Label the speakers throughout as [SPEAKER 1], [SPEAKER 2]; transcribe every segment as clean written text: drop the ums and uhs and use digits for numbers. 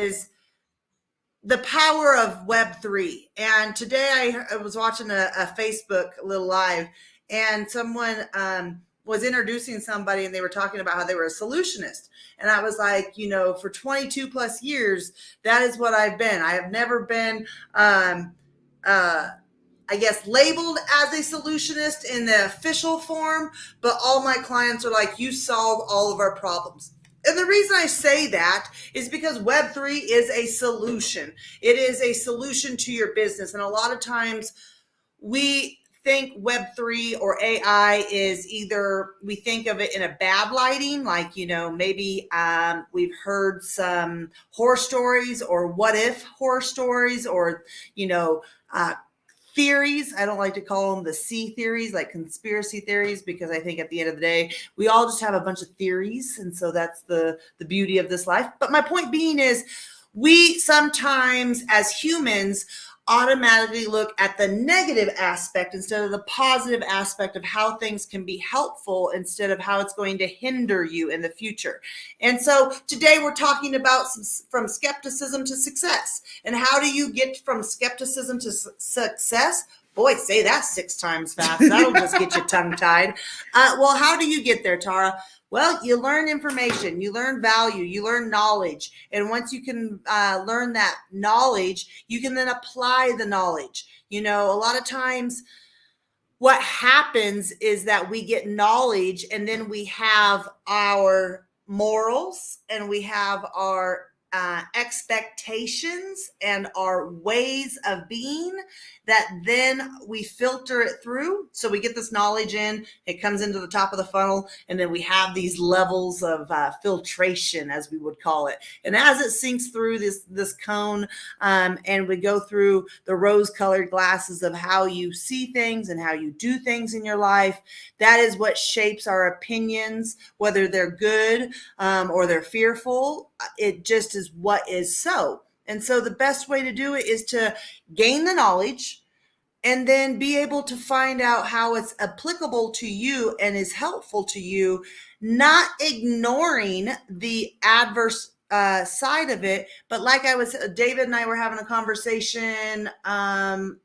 [SPEAKER 1] is the power of Web3. And today I was watching a Facebook little live, and someone was introducing somebody, and they were talking about how they were a solutionist. And I was like, for 22 plus years, that is what I've been. I have never been, I guess, labeled as a solutionist in the official form, but all my clients are like, you solve all of our problems. And the reason I say that is because Web3 is a solution. It is a solution to your business. And a lot of times we think Web3 or AI is either, we think of it in a bad lighting, like, maybe we've heard some horror stories or what if horror stories, or, theories. I don't like to call them the C theories, like conspiracy theories, because I think at the end of the day, we all just have a bunch of theories. And so that's the beauty of this life. But my point being is, we sometimes as humans automatically look at the negative aspect instead of the positive aspect of how things can be helpful instead of how it's going to hinder you in the future. And so today we're talking about from skepticism to success. And how do you get from skepticism to success? Boy, say that 6 times fast. That'll just get you tongue-tied. Well, how do you get there, Tara? Well, you learn information, you learn value, you learn knowledge. And once you can learn that knowledge, you can then apply the knowledge. A lot of times what happens is that we get knowledge, and then we have our morals, and we have our expectations and our ways of being, that then we filter it through. So we get this knowledge in, it comes into the top of the funnel, and then we have these levels of filtration, as we would call it. And as it sinks through this cone, and we go through the rose-colored glasses of how you see things and how you do things in your life, that is what shapes our opinions, whether they're good or they're fearful. It just is what is so. And so the best way to do it is to gain the knowledge and then be able to find out how it's applicable to you and is helpful to you, not ignoring the adverse side of it. But like David and I were having a conversation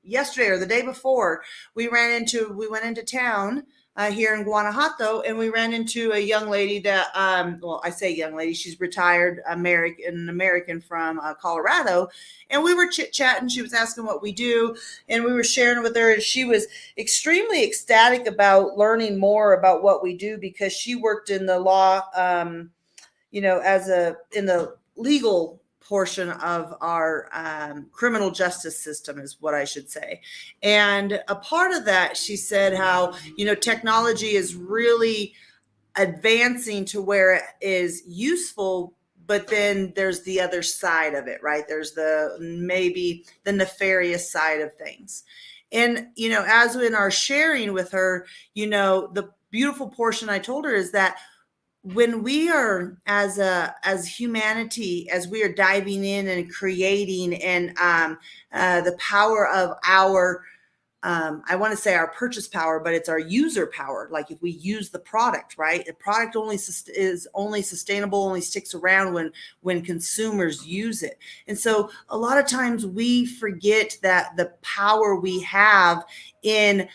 [SPEAKER 1] yesterday or the day before. We went into town here in Guanajuato, and we ran into a young lady that, I say young lady, she's retired American from Colorado. And we were chit-chatting. She was asking what we do, and we were sharing with her, and she was extremely ecstatic about learning more about what we do, because she worked in the law, in the legal portion of our criminal justice system, is what I should say. And a part of that, she said how, technology is really advancing to where it is useful, but then there's the other side of it, right? There's maybe the nefarious side of things. And, as in our sharing with her, the beautiful portion I told her is that when we are as humanity, as we are diving in and creating, and the power of our, I want to say our purchase power, but it's our user power. Like if we use the product, right? The product is only sustainable, only sticks around when consumers use it. And so a lot of times we forget that the power we have in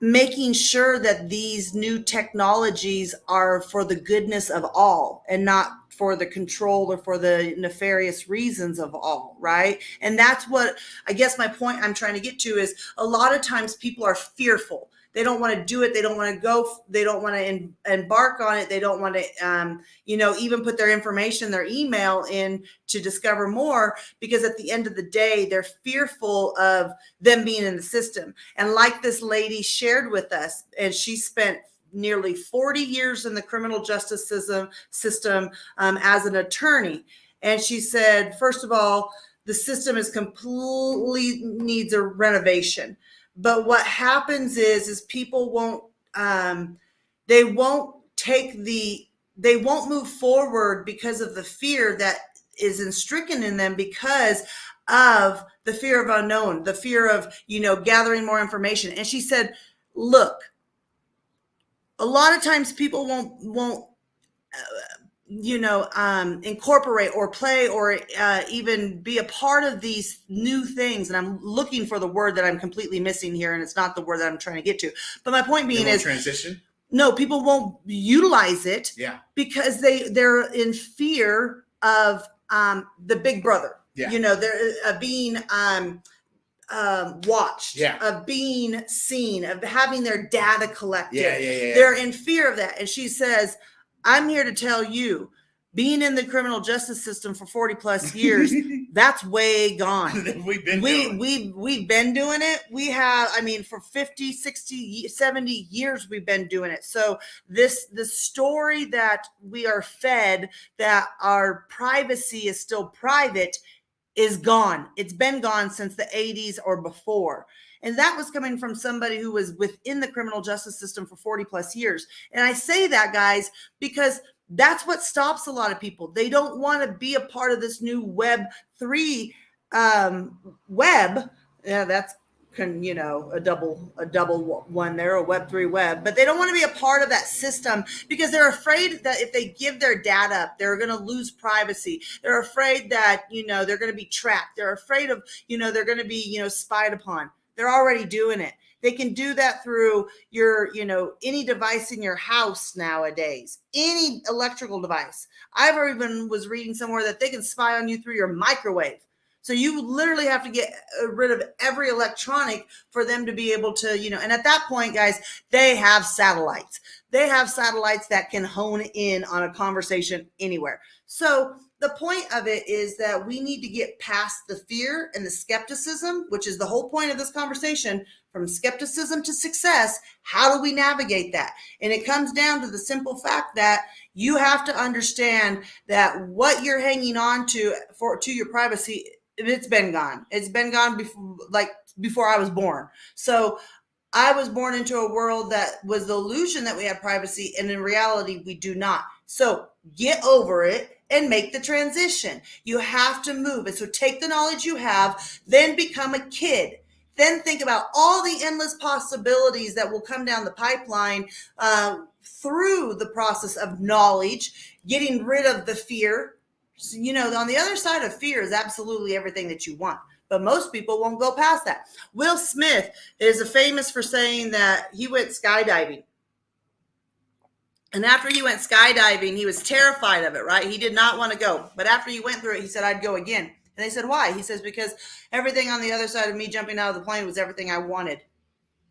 [SPEAKER 1] making sure that these new technologies are for the goodness of all and not for the control or for the nefarious reasons of all, right? And that's what, I guess my point I'm trying to get to is, a lot of times people are fearful. They don't want to do it. They don't want to go. They don't want to embark on it. They don't want to, even put their information, their email in to discover more, because at the end of the day, they're fearful of them being in the system. And like this lady shared with us, and she spent nearly 40 years in the criminal justice system as an attorney. And she said, first of all, the system is completely needs a renovation. But what happens is people won't, they won't move forward because of the fear that is stricken in them, because of the fear of unknown, the fear of, gathering more information. And she said, look, a lot of times people won't incorporate or play or even be a part of these new things. And I'm looking for the word that I'm completely missing here, and it's not the word that I'm trying to get to. But my point being is
[SPEAKER 2] transition.
[SPEAKER 1] No, people won't utilize it because they're in fear of the big brother. They're being watched, of being seen, of having their data collected. They're in fear of that. And she says, I'm here to tell you, being in the criminal justice system for 40 plus years, that's way gone. We've been doing it. We have, for 50, 60, 70 years, we've been doing it. So the story that we are fed that our privacy is still private is gone. It's been gone since the 80s or before. And that was coming from somebody who was within the criminal justice system for 40 plus years. And I say that, guys, because that's what stops a lot of people. They don't want to be a part of this new Web3 web. Yeah, that's a double one there, a Web3 web, but they don't want to be a part of that system because they're afraid that if they give their data up, they're going to lose privacy. They're afraid that, they're going to be tracked. They're afraid of, they're going to be, spied upon. They're already doing it. They can do that through your, any device in your house nowadays, any electrical device. I've even was reading somewhere that they can spy on you through your microwave. So you literally have to get rid of every electronic for them to be able to, and at that point, guys, they have satellites. They have satellites that can hone in on a conversation anywhere. So the point of it is that we need to get past the fear and the skepticism, which is the whole point of this conversation, from skepticism to success. How do we navigate that? And it comes down to the simple fact that you have to understand that what you're hanging on to your privacy, it's been gone. It's been gone before I was born. So I was born into a world that was the illusion that we had privacy, and in reality, we do not. So get over it and make the transition. You have to move. And so take the knowledge you have, then become a kid. Then think about all the endless possibilities that will come down the pipeline through the process of knowledge, getting rid of the fear. So, on the other side of fear is absolutely everything that you want. But most people won't go past that. Will Smith is famous for saying that he went skydiving. And after he went skydiving, he was terrified of it, right? He did not want to go. But after he went through it, he said, I'd go again. And they said, why? He says, because everything on the other side of me jumping out of the plane was everything I wanted.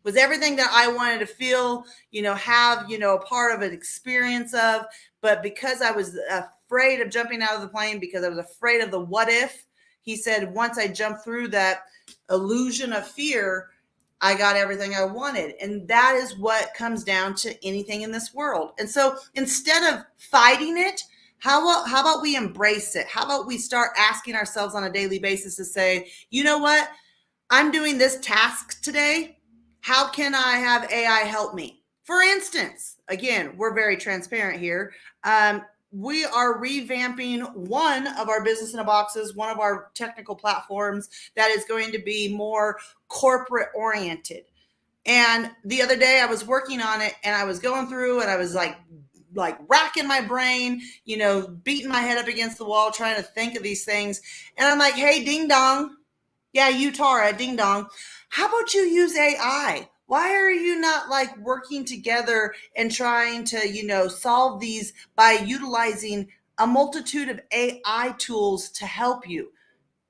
[SPEAKER 1] Was everything that I wanted to feel, have, a part of an experience of. But because I was afraid of jumping out of the plane, because I was afraid of the what if, he said, once I jumped through that illusion of fear, I got everything I wanted. And that is what comes down to anything in this world. And so instead of fighting it, how about we embrace it? How about we start asking ourselves on a daily basis to say, you know what? I'm doing this task today. How can I have AI help me? For instance, again, we're very transparent here. We are revamping one of our business in a boxes, one of our technical platforms that is going to be more corporate oriented. And the other day I was working on it and I was going through and I was like racking my brain, beating my head up against the wall, trying to think of these things. And I'm like, hey, ding dong. Yeah, you, Tara, ding dong. How about you use AI? Why are you not working together and trying to, solve these by utilizing a multitude of AI tools to help you?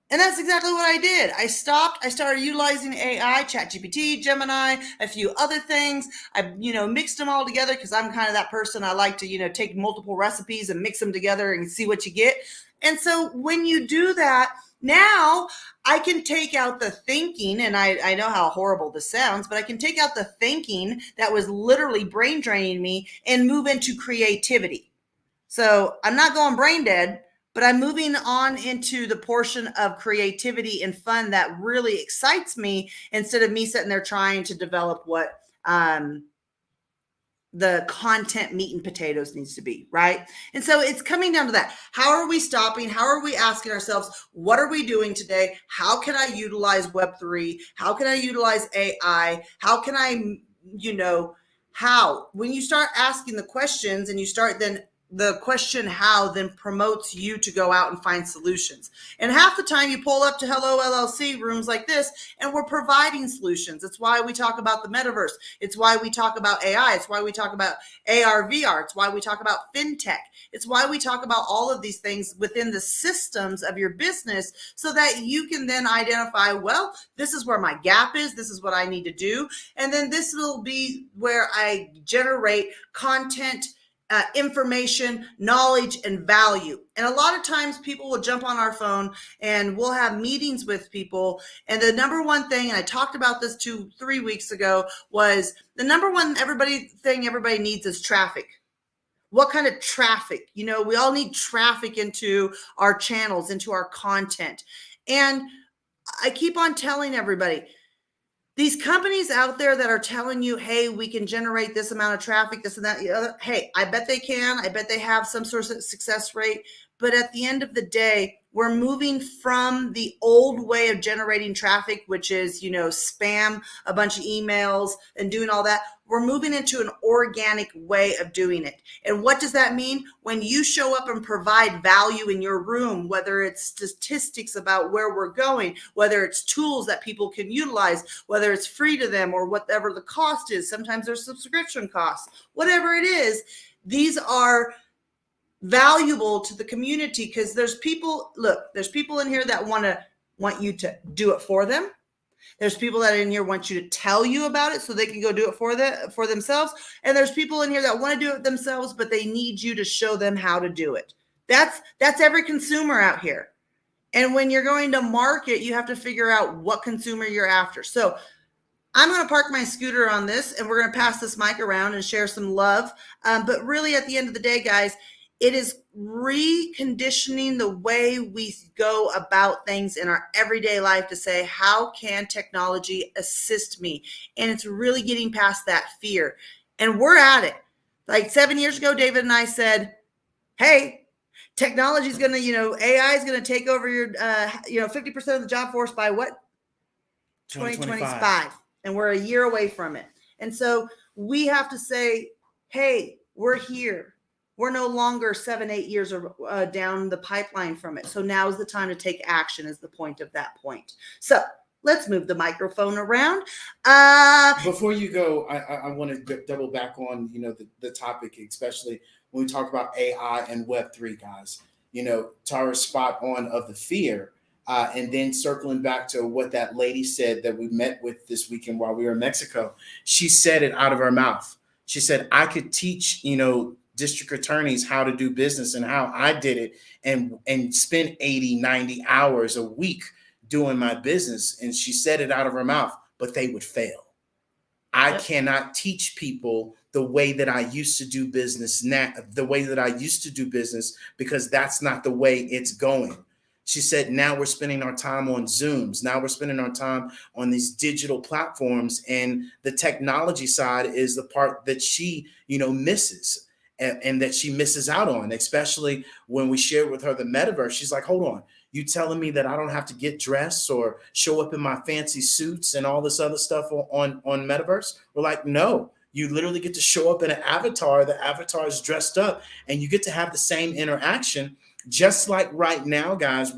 [SPEAKER 1] And that's exactly what I did. I stopped. I started utilizing AI, ChatGPT, Gemini, a few other things. I, mixed them all together because I'm kind of that person. I like to, take multiple recipes and mix them together and see what you get. And so when you do that, now I can take out the thinking, and I know how horrible this sounds, but I can take out the thinking that was literally brain draining me and move into creativity. So I'm not going brain dead, but I'm moving on into the portion of creativity and fun that really excites me instead of me sitting there trying to develop what the content meat and potatoes needs to be, right? And so it's coming down to that. How are we stopping? How are we asking ourselves, what are we doing today? How can I utilize Web3? How can I utilize AI? How can I, how? When you start asking the questions and you start then the question how then promotes you to go out and find solutions. And half the time you pull up to Hello LLC rooms like this and we're providing solutions. It's why we talk about the metaverse. It's why we talk about AI. It's why we talk about AR, VR. It's why we talk about fintech. It's why we talk about all of these things within the systems of your business so that you can then identify, well, this is where my gap is. This is what I need to do. And then this will be where I generate content, information, knowledge, and value. And a lot of times people will jump on our phone and we'll have meetings with people. And the number one thing, and I talked about this 2-3 weeks ago, was the number one thing everybody needs is traffic. What kind of traffic? You know, we all need traffic into our channels, into our content. And I keep on telling everybody, these companies out there that are telling you, hey, we can generate this amount of traffic, this and that, the other, hey, I bet they can. I bet they have some sort of success rate. But at the end of the day, we're moving from the old way of generating traffic, which is, spam, a bunch of emails and doing all that. We're moving into an organic way of doing it. And what does that mean? When you show up and provide value in your room, whether it's statistics about where we're going, whether it's tools that people can utilize, whether it's free to them or whatever the cost is, sometimes there's subscription costs, whatever it is, these are valuable to the community because there's people in here that want you to do it for them. There's people that in here want you to tell you about it so they can go do it for themselves. And there's people in here that want to do it themselves, but they need you to show them how to do it. That's every consumer out here. And when you're going to market, you have to figure out what consumer you're after. So I'm going to park my scooter on this and we're going to pass this mic around and share some love. But really at the end of the day, guys, it is reconditioning the way we go about things in our everyday life to say, how can technology assist me? And it's really getting past that fear. And we're at it. Like 7 years ago, David and I said, hey, technology is going to, AI is going to take over your, 50% of the job force by what? 2025. And we're a year away from it. And so we have to say, hey, we're here. We're no longer 7-8 years down the pipeline from it. So now is the time to take action is the point of that point. So let's move the microphone around.
[SPEAKER 2] Before you go, I want to double back on, the topic, especially when we talk about AI and Web3, guys. Tara's spot on of the fear. And then circling back to what that lady said that we met with this weekend while we were in Mexico, she said it out of her mouth. She said, I could teach, district attorneys how to do business and how I did it and spend 80, 90 hours a week doing my business. And she said it out of her mouth, but they would fail. I cannot teach people the way that I used to do business now, because that's not the way it's going. She said, now we're spending our time on Zooms. Now we're spending our time on these digital platforms. And the technology side is the part that she, misses. And that she misses out on, especially when we shared with her the metaverse. She's like, hold on, you telling me that I don't have to get dressed or show up in my fancy suits and all this other stuff on metaverse? We're like, no, you literally get to show up in an avatar. The avatar is dressed up and you get to have the same interaction. Just like right now, guys,